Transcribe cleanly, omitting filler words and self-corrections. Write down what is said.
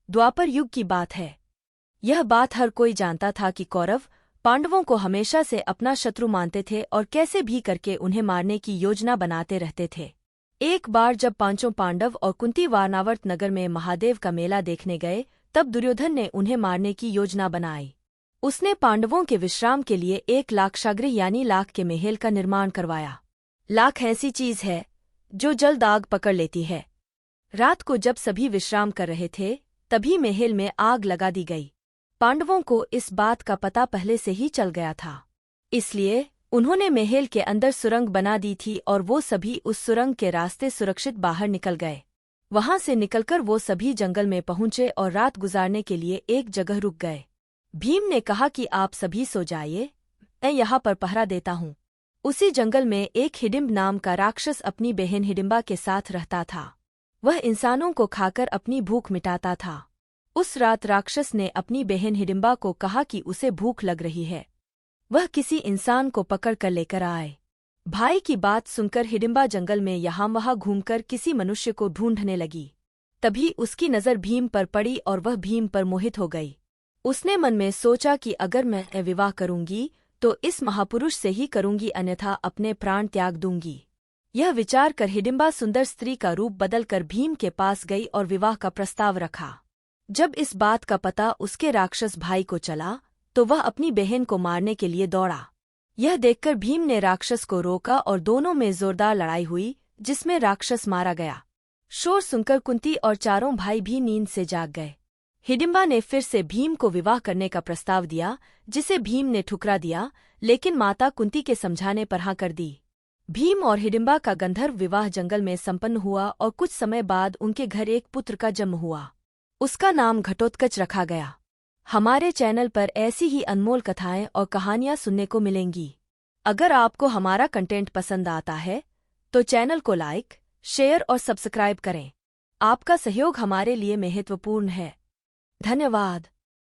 द्वापर युग की बात है। यह बात हर कोई जानता था कि कौरव पांडवों को हमेशा से अपना शत्रु मानते थे और कैसे भी करके उन्हें मारने की योजना बनाते रहते थे। एक बार जब पांचों पांडव और कुंती वारणावर्त नगर में महादेव का मेला देखने गए, तब दुर्योधन ने उन्हें मारने की योजना बनाई। उसने पांडवों के विश्राम के लिए 1 लाक्षागृह यानी लाख के महल का निर्माण करवाया। लाख ऐसी चीज है जो जल्द आग पकड़ लेती है। रात को जब सभी विश्राम कर रहे थे, तभी महल में आग लगा दी गई। पांडवों को इस बात का पता पहले से ही चल गया था, इसलिए उन्होंने महल के अंदर सुरंग बना दी थी और वो सभी उस सुरंग के रास्ते सुरक्षित बाहर निकल गए। वहां से निकलकर वो सभी जंगल में पहुंचे और रात गुजारने के लिए एक जगह रुक गए। भीम ने कहा कि आप सभी सो जाइए, मैं यहाँ पर पहरा देता हूँ। उसी जंगल में एक हिडिंब नाम का राक्षस अपनी बहन हिडिंबा के साथ रहता था। वह इंसानों को खाकर अपनी भूख मिटाता था। उस रात राक्षस ने अपनी बहन हिडिंबा को कहा कि उसे भूख लग रही है, वह किसी इंसान को पकड़ कर लेकर आए। भाई की बात सुनकर हिडिंबा जंगल में यहाँ वहाँ घूमकर किसी मनुष्य को ढूंढने लगी। तभी उसकी नज़र भीम पर पड़ी और वह भीम पर मोहित हो गई। उसने मन में सोचा कि अगर मैं विवाह करूंगी तो इस महापुरुष से ही करूंगी, अन्यथा अपने प्राण त्याग दूंगी। यह विचार कर हिडिंबा सुंदर स्त्री का रूप बदलकर भीम के पास गई और विवाह का प्रस्ताव रखा। जब इस बात का पता उसके राक्षस भाई को चला तो वह अपनी बहन को मारने के लिए दौड़ा। यह देखकर भीम ने राक्षस को रोका और दोनों में जोरदार लड़ाई हुई, जिसमें राक्षस मारा गया। शोर सुनकर कुंती और चारों भाई भी नींद से जाग गए। हिडिंबा ने फिर से भीम को विवाह करने का प्रस्ताव दिया, जिसे भीम ने ठुकरा दिया, लेकिन माता कुंती के समझाने पर हाँ कर दी। भीम और हिडिंबा का गंधर्व विवाह जंगल में संपन्न हुआ और कुछ समय बाद उनके घर एक पुत्र का जन्म हुआ। उसका नाम घटोत्कच रखा गया। हमारे चैनल पर ऐसी ही अनमोल कथाएं और कहानियां सुनने को मिलेंगी। अगर आपको हमारा कंटेंट पसंद आता है तो चैनल को लाइक, शेयर और सब्सक्राइब करें। आपका सहयोग हमारे लिए महत्वपूर्ण है। धन्यवाद।